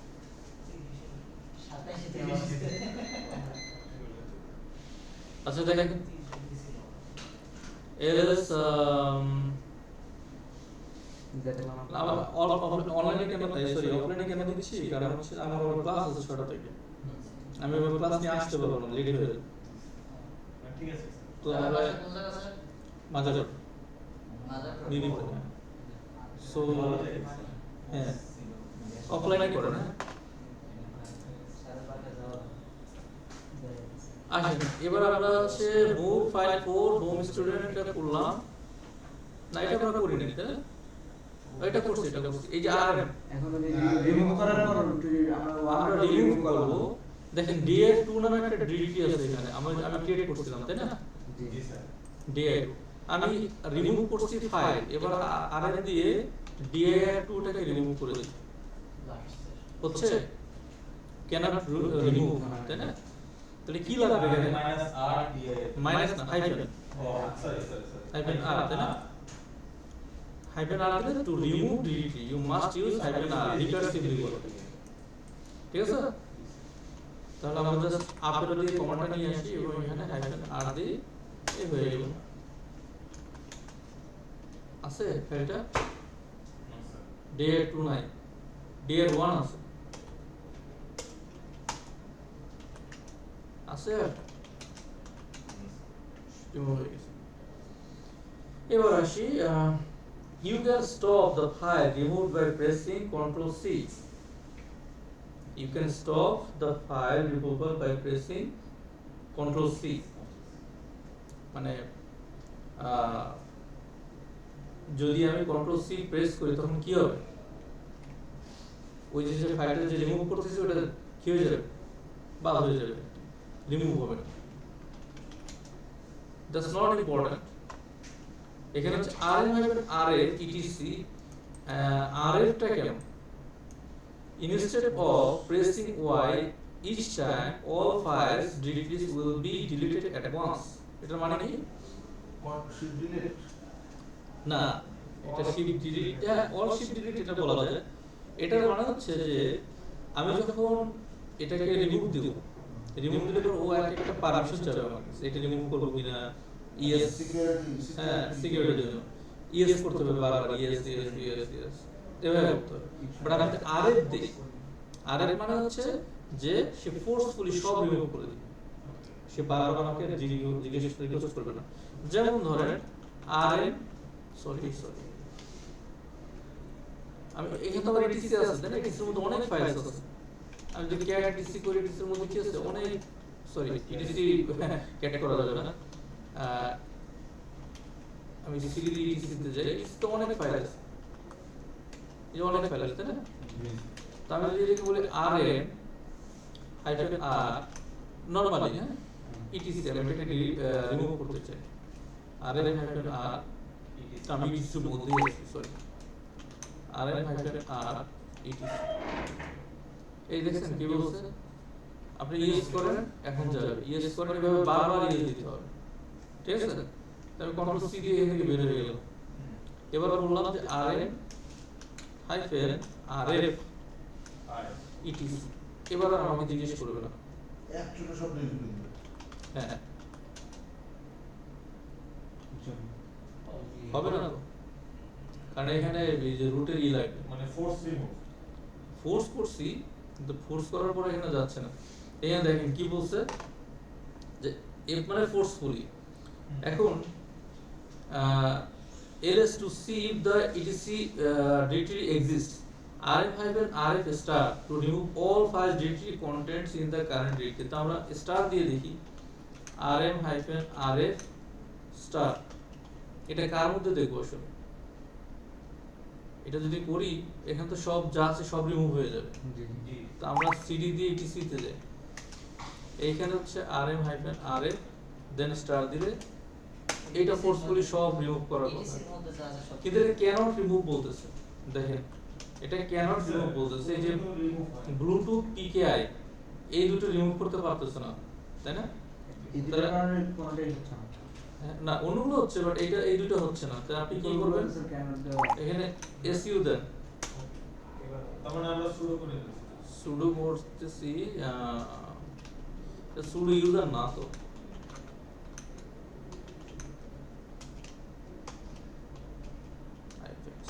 আচ্ছা দেখেন এলএস অনলাইনে কেন সরি অফলাইনে কেন দিচ্ছি, কারণ হচ্ছে আমার ক্লাস আছে 6টা থেকে, আমি ওই ক্লাস নিয়ে আসতে পারবো না, লেট হয়ে যাবে। ঠিক আছে তো আমরা মাঝার দিদি সো হ্যাঁ অফলাইনে করে না। আসেন এবার আমরা হচ্ছে মুভ ফাইল 4 হোম স্টুডেন্ট এটা করলাম না, এটা আমরা করি না, তাই না? এটা করছি, এটা করছি। এই যে আরএম এখন রিমুভ করার পর আমরা রিমুভ করব। দেখেন dr2 নামে একটা ডিরেক্টরি আছে এখানে, আমি ক্রিয়েট করছিলাম, তাই না? জি স্যার dr2 আমি রিমুভ করছি ফাইল, এবার আরএম দিয়ে dr2 টাকে রিমুভ করে দিই, হচ্ছে ক্যানট রিমুভ, তাই না? তাহলে কি লাগবে এখানে? -r দিয়ে মাইনাস না হাইফেন, ও সরি হাইফেন আর, তাই না? হাইফেন আর দিলে to remove directory you must use hyphen R recursively করে, ঠিক আছে? তাহলে আমরা জাস্ট আপডেট দিয়ে কমান্ডটা নিয়ে আসি এবং এখানে হাইফেন আর দিয়ে এই হয়ে গেল। আছে ফাইলটা dr2 নাই, dr1 আছে, আছে এবার আসি you can stop the file removed by pressing Ctrl C. You can stop the file removal by pressing Ctrl C. মানে যদি আমি Ctrl C প্রেস করি তখন কি হবে? ওই যে ফাইলটা যে রিমুভ করতেছি ওটা কি হয়ে যাবে? বাদ হয়ে যাবে, রিমুভ হবে না। That's not important. এখানে হচ্ছে rm-ra etc RF টা কেমন? Instead of pressing Y each time, all files directories will be deleted at once. এটার মানে কি? Shift delete. না, এটা shift delete, all shift delete এটা বলা যায়। এটার মানে হচ্ছে যে আমি যখন এটাকে রিমুভ দেব, রিমুভ দিলে পর ও একটা পারমিশন চাবে আমার কাছে, এটা রিমুভ করব কিনা, ইয়েস, Security. হ্যাঁ সিকিউরিটির জন্য ইয়েস করতে হবে বারবার, ইয়েস ইয়েস ইয়েস ইয়েস এভাবে করতে হবে। বাট আমি আরএফ দিই, আরএফ মানে হচ্ছে যে সে ফোর্সফুলি সব রিমুভ করে দিবে, সে বারবার আমাকে জিজ্ঞেস রিকোয়েস্ট করবে না। যেমন ধরেন আরএম, সরি আমি এখানে তো আমার এটিসি আছে, তাই না? এটিসির মধ্যে অনেক ফাইলস আছে। আমি যদি ক্যাট এটিসি করি, এটিসির মধ্যে কি আছে অনেক, সরি এটিসি ক্যাট করা যাবে না, আমি সিডি এটিসিতে যাই, এটিসিতে অনেক ফাইল আছে, এই যে অনেক ফাইল আছে, তাই না? তো আমি যদি এটাকে বলি rm হাইফেন r নরমালি, হ্যাঁ ইটিসি আমি এটাকে রিমুভ করতে চাই, rm হাইফেন r, আমি কিছুর মধ্যেই আছি, sorry rm hyphen r etc. এই দেখছেন কি বলছে, আপনি ইউজ করেন এখন যাবে, ইউজ করেন এভাবে বারবার ইউজ দিতে হবে, ঠিক আছে? তাহলে কন্ট্রোল সি দিয়ে এখান থেকে বের হয়ে গেল। এবার বললাম যে rm হাইফেন rf ইটিসি, এবার আর আমাকে জিজ্ঞেস করবে না, এক ছোট শব্দ ইউজ করবে। হ্যাঁ হবে না তো, কারণ এখানে এই যে রুটের ই লাগবে, মানে ফোর্স রিমুভ। ফোর্স করছি কিন্তু ফোর্স করার পরে এখানে যাচ্ছে না। এখানে দেখেন কি বলছে যে এফ মানে ফোর্সফুলি। এখন ls to see if the etc directory exists, rf star to remove all files directory contents in the current directory। তো আমরা স্টার দিয়ে দেখি rf star, এটা কার মধ্যে দেখবো আসলে? এটা যদি করি এখানে তো সব যা আছে সব রিমুভ হয়ে যাবে। জি তো আমরা সিডি দিয়ে ইটিসি তে যাই, এইখানে হচ্ছে rm-rf দেন স্টার দিলে এটা ফোর্সফুলি সব রিমুভ করার কথা, এটিসির মধ্যে যা আছে সব কিন্তু এটা ক্যানট রিমুভ বলতেছে। দেখেন এটা ক্যানট রিমুভ বলতেছে, এই যে ব্লুটুথ পিকেআই এই দুটো রিমুভ করতে পারতেছে না, তাই না? এদের কারণে কোনটাই হচ্ছে না। হ্যাঁ, না অন্যগুলো হচ্ছে বাট এটা এই দুটো হচ্ছে না। তাই আপনি কি করবেন, এখানে এসইউ দেন, তার মানে আমরা শুরু করে দিচ্ছি। সুডো করতেছি, সুডো ইউজার না তো,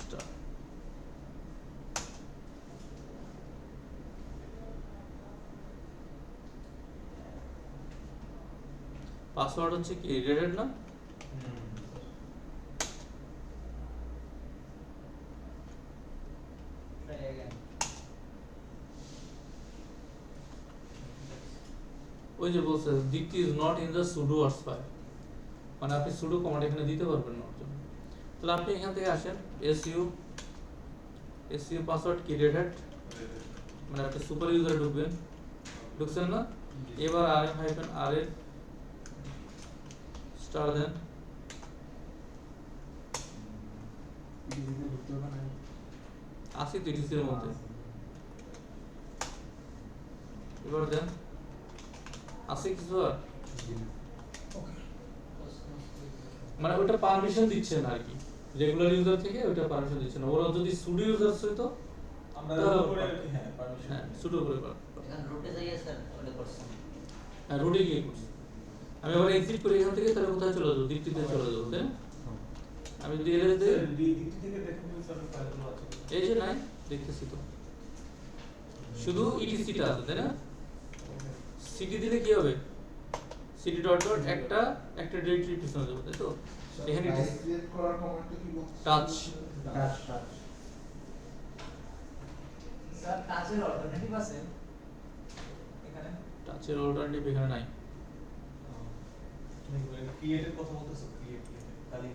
স্টার পাসওয়ার্ড হচ্ছে কি রেডেড না? try again। ওই যে বলছে দিকটি is not in the pseudo words file, মানে আপনি সুডো কমান্ড এখানে দিতে পারবেন না ওর জন্য। তাহলে আপনি এখান থেকে আসেন এসইউ পাসওয়ার্ড কি রেডেড, মানে আপনি সুপার ইউজারে ঢুকবেন, ঢুকছেন না? এবার rm-rf স্টার দেন, আসি তো ইটিসির মধ্যে, এবার দেন আসি কিছু আর, মানে ওটা পারমিশন দিচ্ছে না আর কি, রেগুলার ইউজার থেকে ওটা পারমিশন দিচ্ছে না। ওরা যদি সুডো ইউজার হতো আমরা তাহলে করে হ্যাঁ পারমিশন হ্যাঁ সুডো করে পারত। এখন রুটে যাইয়ে স্যার ওটা করছেন। হ্যাঁ রুটে গিয়ে করছি আমি, আবার এক্সিট করি এখান থেকে, তাহলে কোথায় চলে যাবো, দিকটিতে চলে যাবো, তাই না? আমি যদি এলএস দিই, দিক থেকে দেখুন স্যার ফাইলগুলো আছে। এই যে নাই দেখতেছি তো, শুধু ইটিসিটা আছে, তাই না? সিডি দিলে কি হবে, সিডি ডট ডট একটা ডিরেক্টরি পিছনে যাবে, তাই তো? এখানে ক্রিয়েট করার কমান্ডটা কি বলছে? টাচ, স্যার টাচের অল্টারনেটিভ আছে এখানে? টাচের অল্টারনেটিভ এখানে নাই। ক্রিয়েটের কথা বলতেছো, ক্রিয়েট খালি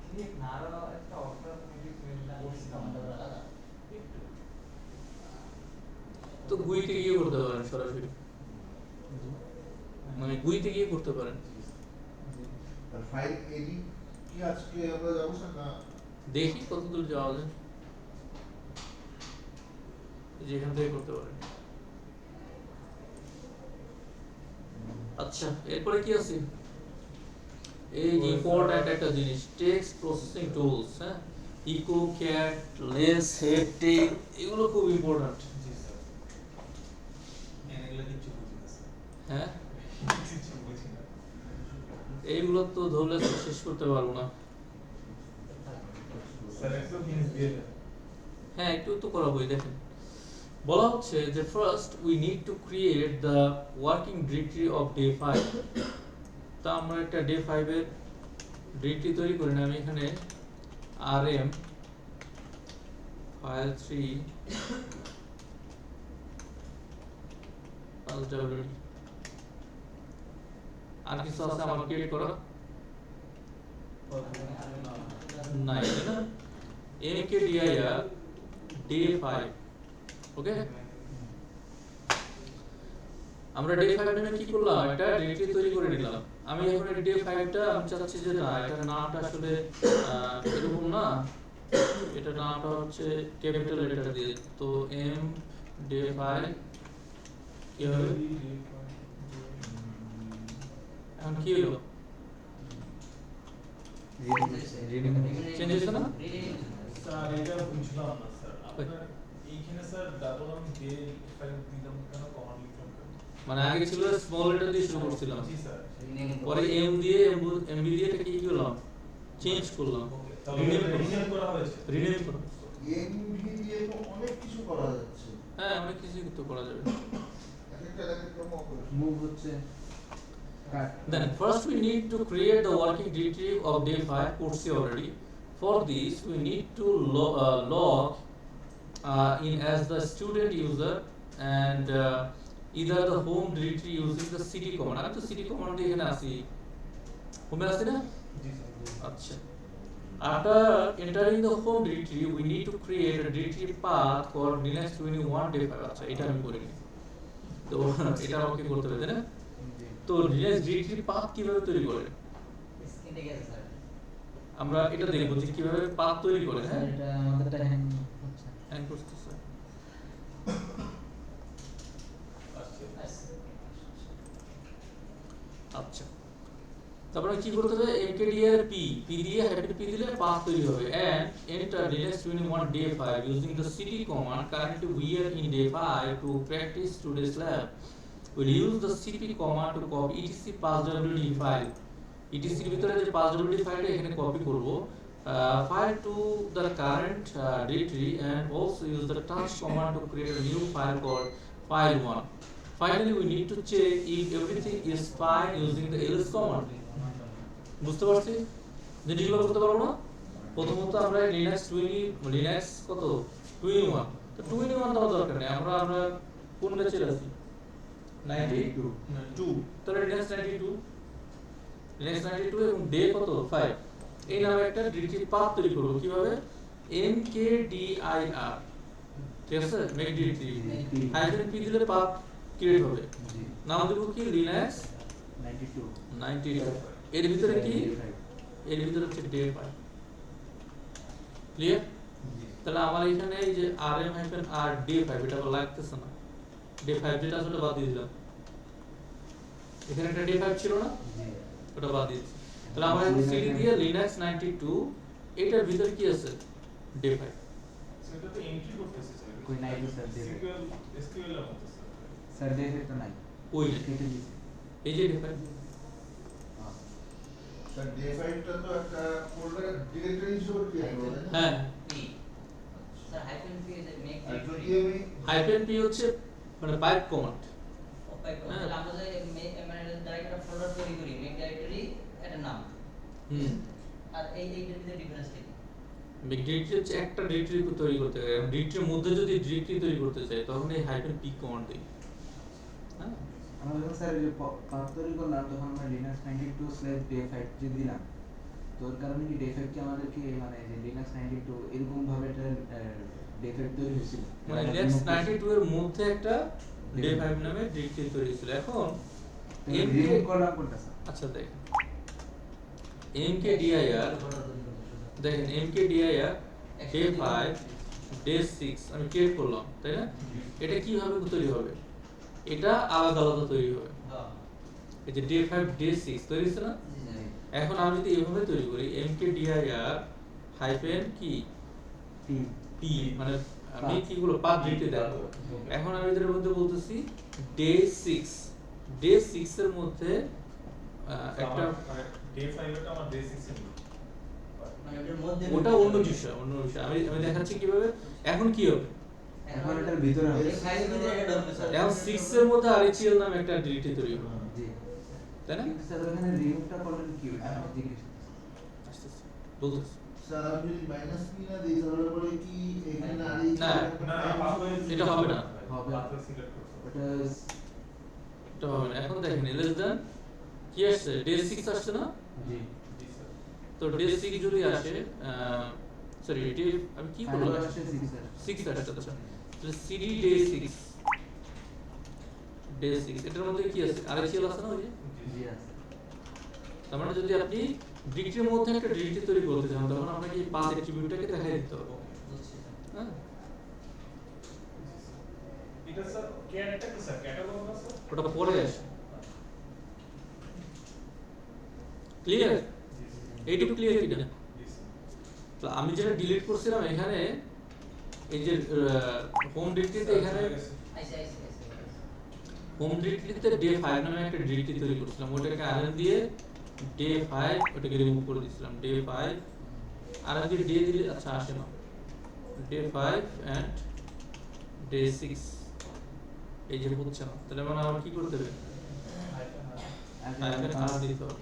ক্রিয়েট না আরো একটা অল্টারনেটিভ বলছিলাম আমরা আলাদা একটু। তো গুইতে গিয়ে করতে পারেন সরাসরি, মানে গুইতে গিয়ে করতে পারেন। আর ফাইল এডিট কি আজকে আমরা যাবো স্যার না দেখি কত দূর যাওয়া যায়, যেখান থেকে করতে পারেন। আচ্ছা, এরপরে কি আছে? এই যে ইম্পর্ট্যান্ট একটা জিনিস, টেক্সট প্রসেসিং টুলস। হ্যাঁ, ইকো, ক্যাট, লেস, হেড, টেল, এগুলো খুব ইম্পর্ট্যান্ট। জি স্যার এগুলো কিছু বুঝি না স্যার, হ্যাঁ, কিছু বুঝি না এইগুলো তো ধরলে তো শেষ করতে পারবো না। স্যার একটু হিন্ট দিয়ে দেন। হ্যাঁ, একটু তো করাবোই। দেখেন, বলা হচ্ছে যে first we need to create the working directory off day 5। তা আমরা একটা ডে 5 এর ডিরেক্টরি তৈরি করি না। আমি এখানে rm file 3 wd আর কিছু আছে আমার ক্রিয়েট করা নাই, তাই না? mkdir day 5। ওকে, আমরা ডে 5 নামে কি করলাম, একটা ডিরেক্টরি তৈরি করে নিলাম। আমি এখন এই ডে 5 টা আমি চাচ্ছি যে না, এটার নামটা আসলে এরকম না, এটার নামটা হচ্ছে ক্যাপিটাল লেটার দিয়ে। তো m ডে 5 কি হবে? এখন কি হলো? চেঞ্জ হয়েছে না? স্যার এটা বুঝলাম না স্যার, আপনার এইখানে স্যার ডাবল আমি ডে ফাইল দিলাম কেন, কমা লিখলাম কেন? মানে আগে ছিল স্মল লেটার দিয়ে শুরু করছিলাম, জি স্যার পরে m দিয়ে mb দিয়ে এটা কি করলাম, চেঞ্জ করলাম, ওকে, তাহলে রিনেম করা হয়েছে। রিনেম করলাম। এমভি দিয়ে তো অনেক কিছু করা যাচ্ছে। হ্যাঁ, অনেক কিছু তো করা যাবে। একটা ক্রম করে মুভ হচ্ছে কাট। Then first we need to create the working directory of day 5 course already. For this we need to log in as the student user and either the home directory using the cd command. আমি তো cd command দিয়ে এখানে আসি, হোমে আসি না? জি sir আচ্ছা, after entering the home directory we need to create a directory path called linux 21 day 5। আচ্ছা, এটা আমি করিনি, তো এটা আমাকে করতে হবে, তাই না? তো লিনাক্স ডিরেক্টরি পাথ কিভাবে তৈরি করে স্ক্রিনে গেছে স্যার। আমরা এটা দেখব যে কিভাবে পাথ তৈরি করে। হ্যাঁ, এটা আমাদেরটা হ্যাং হচ্ছে। হ্যাং করতেছে। আচ্ছা, তারপরে কি করতে হবে, mkdir p দিয়ে হ্যাপি p দিলে পাথ তৈরি হবে। and enter linux 21 day 5 using the cd command. Currently we are in day 5 to practice today's lab. We'll use the cp command to copy etc passwd file. etc এর ভিতরে যে passwd ফাইলটা এখানে copy করব, file to the current directory, and also use the touch command to create a new file called file1. Finally we need to check if everything is fine using the ls command. বুঝতে পারছি জিনিসগুলো করতে পারবো না? প্রথমত আমরা Linux কত 21, তো 21 দেওয়া দরকার নেই, আমরা কোন ব্যাচে আছি 92, তাহলে লিনাক্স 92 এবং ডে কত 5, এই নামে একটা ডিরেক্টরি পাথ তৈরি করব। কিভাবে? mkdir, ঠিক আছে, মেক ডিরেক্টরি হাইফেন p দিলে পাথ ক্রিয়েট হবে। নাম দেব কি, লিনাক্স 92। এর ভিতরে কি, এর ভিতরে হচ্ছে ডে 5। ক্লিয়ার? তাহলে আমার এখানে এই যে rm-r ডে 5 এটা আবার লাগতেছে না, ডে 5 যেটা আসলে বাদ দিয়ে দিলাম। এখানে একটা ডে 5 ছিল না, ওটা বাদ দিয়েছি। তাহলে আমরা cd দিয়ে linux 92, এটার ভিতরে কি আছে, ডে 5। সেটা তো এন্ট্রি করতেছে স্যার, কই নাই তো স্যার, ডে এসকিউএল এর মতো স্যার। স্যার দেখে তো নাই। ওই কেটে দিয়েছে। এই যে ডে 5, স্যার ডে 5টা তো একটা ফোল্ডার ডিরেক্টরি হিসেবে ক্রিয়েট করব। হ্যাঁ, পি স্যার হাইফেন পি এর মেক আর যদি ডিরেক্টরি আমি হাইফেন p হচ্ছে মানে পাইপ কমান্ড। ওপাই করে তাহলে আমরা যে মানে ডাইরেক্ট একটা ফোল্ডার তৈরি করি মেক ডিরেক্টরি এটা নাম, আর এইটার ভিতরে ডিফারেন্স কি? মেক ডিরেক্টরি হচ্ছে একটা ডিরেক্টরি তৈরি করতে গেলে, ডিরেক্টরির মধ্যে যদি ডিরেক্টরি তৈরি করতে চাই তখন এই হাইফেন p কমান্ড দিই। হ্যাঁ, আমরা যখন স্যার এই যে পাথ তৈরি করলাম তখন আমরা linux 92/day5 যে দিলাম, তো এর কারণে কি day 5 কি আমাদেরকে মানে যে linux 92 এরকম ভাবে একটা day 5 তৈরি হয়েছিল, মানে লিনাক্স 92 এর মধ্যে একটা ডে 5 নামে ডিরেক্টরি তৈরি হয়েছিল। এখন রিমুভ করলাম কোনটা স্যার? আচ্ছা দেখ, mkdir দেখেন mkdir day 5 day 6 আমি ক্রিয়েট করলাম, তাই না? এটা কিভাবে তৈরি হবে? এটা আলাদা আলাদা তৈরি হবে। এই যে day 5 day 6 তৈরি হচ্ছে না? এখন আমি যদি এভাবে তৈরি করি mkdir হাইফেন কি p মানে আমি কিগুলো পাথ ডিরেক্টলি দেখাবো। এখন আমি এদের মধ্যে বলতেছি ডে 6 এর মধ্যে একটা ডে 5 এটা আমার ডে 6 এর মানে এটার মধ্যে ওটা অন্য বিষয় আমি দেখাচ্ছি কিভাবে। এখন কি হবে? এখন এটার ভিতরে হবে। এই ফাইলের ভিতরে এটা ঢুকবে স্যার। এখন 6 এর মধ্যে আরএচএল নামে একটা ডিরেক্টরি তৈরি হবে, জি তাই না? কিন্তু স্যার ওখানে রিমুভটা করলেন কি আমি জিজ্ঞেস আসতেছে বলতেছি। স্যার আমি যদি মাইনাস কি না দিই তাহলে পরে কি এখানে আর এই না, না পাথওয়ে এটা হবে না। হবে। পাথওয়ে সিলেক্ট করতে হবে। ওটা এটা হবে না। এখন দেখেন লেস দেন কি আসছে, ডে 6 আসছে না? জি জি স্যার তো ডে 6 যদি আসে সরি ডে আমি কি করলাম? ফাইনাল আসছে 6 স্যার 6 আসছে, আচ্ছা তাহলে সিডি ডে 6 এটার মধ্যে কি আছে? আরএচএল আছে না ওই যে? জি আছে তার মানে যদি আপনি ডিরেক্টরির মধ্যে একটা ডিরেক্টরি তৈরি করতে চান তখন আপনাকে এই পাথ অ্যাট্রিবিউটটাকে দেখাই দিতে হবে। বুঝছি স্যার। হ্যাঁ, এটা স্যার ক্যাটটা কি স্যার ক্যাটালগ না স্যার? ওটা পরে আসে। ক্লিয়ার? এইটুকু ক্লিয়ার কিনা? জি স্যার তো আমি যেটা ডিলিট করছিলাম এখানে এই যে হোম ডিরেক্টরিতে এখানে আইসে আইসে আইসে। হোম ডিরেক্টরিতে ডে 5 নামে একটা ডিরেক্টরি তৈরি করেছিলাম, ওটাকে আরএন দিয়ে ডে 5 ওটাকে রিমুভ করে দিয়েছিলাম। ডে 5 আর আগে ডে দিলে আচ্ছা আসে না, ডে 5 এন্ড ডে 6 এই যে হচ্ছে না, তাহলে মানে আমার কি করতে হবে? আগে কাজ দিতে হবে,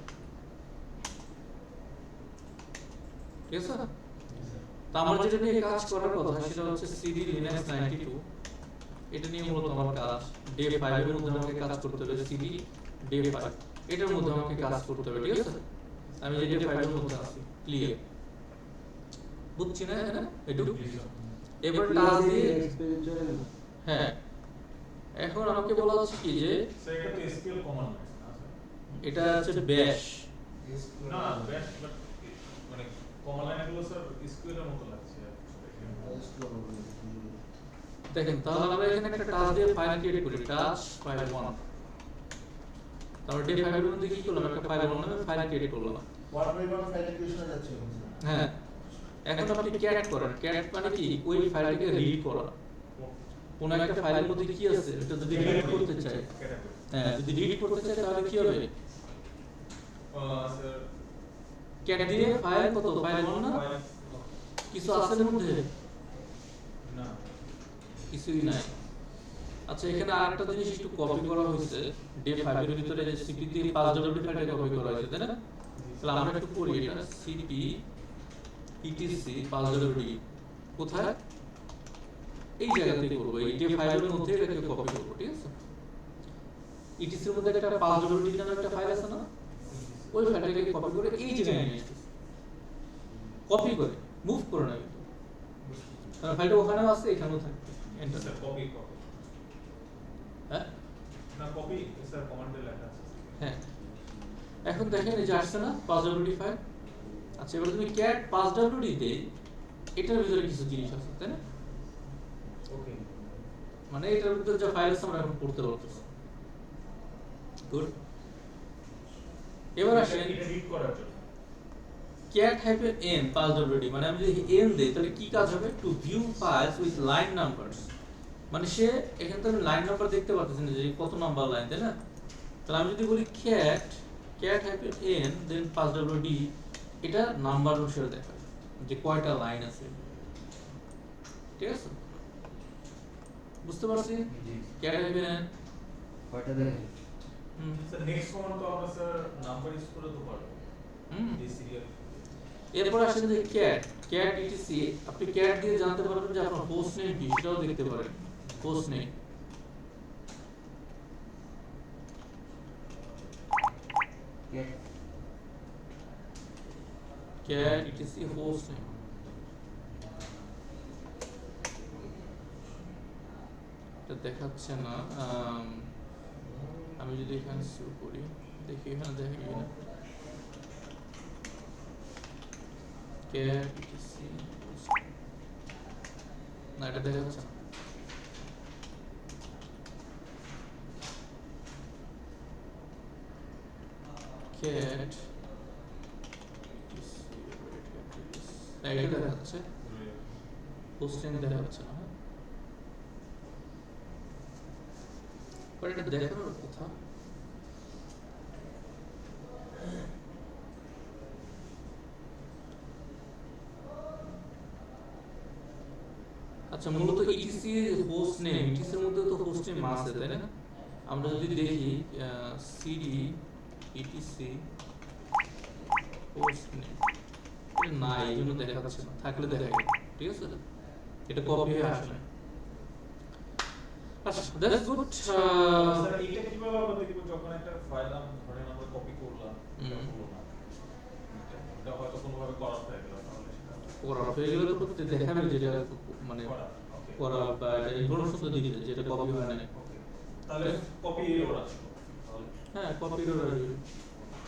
ঠিক আছে? তো আমার যেটা নিয়ে কাজ করার কথা সেটা হচ্ছে সিডি লিনাক্স 92, এটা নিয়ে মূলত আমার কাজ। ডে 5 এর মধ্যে আমাকে কাজ করতে হবে, সিডি ডে 5 এটার মধ্যে আমাকে কাজ করতে হবে, ঠিক আছে? আমি যে ডে 5 এর মধ্যে আছি, ক্লিয়ার? বুঝছি না হ্যাঁ এটুকু? এবার টাস্ক দিয়ে এক্সপেরিয়েন্সের হ্যাঁ, এখন আমাকে বলা হচ্ছে কি যে স্যার এটা তো এসকিউএল কমান্ড না স্যার? এটা হচ্ছে ব্যাশ। না ব্যাশ বাট মানে কমান্ড লাইনগুলো স্যার এসকিউএল এর মতো লাগছে দেখেন তাহলে আমরা এখানে একটা টাস্ক দিয়ে ফাইল ক্রিয়েট করি, টাস্ক ফাইল 1। তারপর ডে 5 এর মধ্যে কি করলাম? একটা ফাইল 1 নামে ফাইল ক্রিয়েট করলাম। ওয়ার্ড পরিমাণ ফাইল ক্রিয়েশনে যাচ্ছে এখন স্যার। হ্যাঁ, এখন আপনি ক্যাট করেন। ক্যাট মানে কি? ওই ফাইলটাকে রিড করা। কোন একটা ফাইলের মধ্যে কি আছে এটা যদি রিড করতে চাই, ক্যাটাগরি হ্যাঁ যদি রিড করতে চাই তাহলে কি হবে? স্যার ক্যাট দিয়ে ফাইল কত? ফাইল 1 না? কিছু আছে এর মধ্যে? না কিছুই নাই। আচ্ছা এখানে আরেকটা জিনিস একটু কপি করা হয়েছে, ডে 5 এর ভিতরে যে সিপি দিয়ে 5ডব্লিউ ফাইলটা কপি করা হয়েছে, তাই না? তাহলে আমরা একটু করি এটা সিপি ইটিসি 5ডব্লিউ কোথায়? এই জায়গাতে করব, এই ডে 5 এর মধ্যে এটাকে কপি করব, ঠিক আছে? ইটিসি এর মধ্যে একটা 5ডব্লিউ নামে একটা ফাইল আছে না? ওই ফাইলটাকে কপি করে এই জায়গায় নিয়ে আসতেছি, কপি করে মুভ করে না কিন্তু, কারণ ফাইলটা ওখানেও আছে এখানেও থাকবে। এন্টার। স্যার কপি হ্যাঁ না কপি স্যার কমান্ডে লেখা আছে হ্যাঁ, এখন দেখেন এই যে আসছে না 5ডব্লিউ ফাইল। আচ্ছা এবার তুমি ক্যাট 5ডব্লিউ দে, এটার ভিতরে কিছু জিনিস আছে, তাই না? ওকে মানে এটার ভিতরে যে ফাইল আছে আমরা এখন পড়তে পারতেছি। গুড। এবার আসেন এটা রিড করার জন্য cat -n 5wd, মানে আমি যদি n দেই তাহলে কি কাজ হবে? Two view files with line numbers, মানে সে এখানে তো লাইন নাম্বার দেখতে পাচ্ছেন যে কত নাম্বার লাইন, তাই না? তাহলে আমি যদি বলি cat -n দেন 5wd, এটা নাম্বার অনুসারে দেখাবে যে কয়টা লাইন আছে, ঠিক আছে? বুঝতে পারছি? জি cat -n কয়টা দেখেন স্যার নেক্সট কমান্ড তো আমরা স্যার নাম্বার ইউজ করে তো পারবো এই সিরিয়াল এরপর আসেন যে cat etc, আপনি cat দিয়ে জানতে পারবেন যে আপনার হোস্ট নেম কি, সেটাও দেখতে পারেন। Host name cat etc host name, এটা দেখাচ্ছে না। আমি যদি এখানে শুরু করি দেখি এখানে দেখা কিনা। cat etc না এটা দেখা যাচ্ছে না cat এটা দেখা যাচ্ছে পোস্ট নেম দেখা যাচ্ছে না বাট এটা দেখানোর কথা আচ্ছা মূলত ইটিসি হোস্ট নেম ইটিসি এর মধ্যে তো হোস্ট নেম আছে তাই না আমরা যদি দেখি সিডি ইটিসি হোস্ট নেম এটা নাই এই জন্য দেখা যাচ্ছে না থাকলে দেখা যাবে ঠিক আছে এটা কপি হয়ে আসে না আচ্ছা দ্যাটস গুড স্যার এইটা কিভাবে আমরা দেখব যখন একটা ফাইল ধরেন আমরা কপি করলাম এটা হলো না এটা হয়তো কোনোভাবে করাপ্ট হয়ে গেল তাহলে সেটা করার হয়ে গেলে তো দেখাবে যেটা মানে ওকে করা বা এটা ইনফরমেশন তো দিবে যেটা কপি হয় না ওকে তাহলে কপি এরর আছে তাহলে হ্যাঁ কপি এরর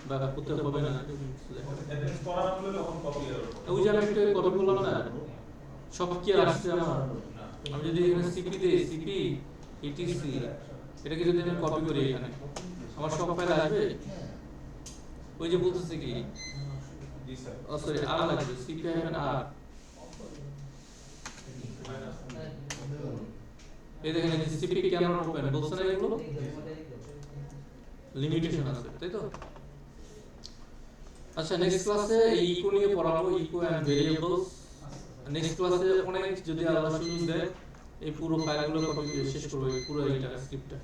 বা করতে হবে না দ্যাট মিন্স করা হলে তখন কপি এরর ওই যে আমি একটা কপি করলাম না সব কি আসছে আমার না আমি যদি এখানে সিপি দেই সিপি ইটিসি এটাকে যদি আমি কপি করি এখানে আমার সব ফাইল আসবে ওই যে বলতেছে কি জি স্যার ও সরি আর লাগবে সিপি হাইফেন আর এই দেখেন এই সিপি ক্যান নট ওপেন বলছে না এগুলো লিমিটেশন আছে তাই তো আচ্ছা নেক্সট ক্লাসে এই ইকো নিয়ে পড়াবো ইকো এন্ড ভেরিয়েবলস নেক্সট ক্লাসে অনেক যদি আলাদা সুযোগ দেয় এই পুরো ফাইলগুলো কপি শেষ করব এই পুরো এইটা স্ক্রিপ্টটা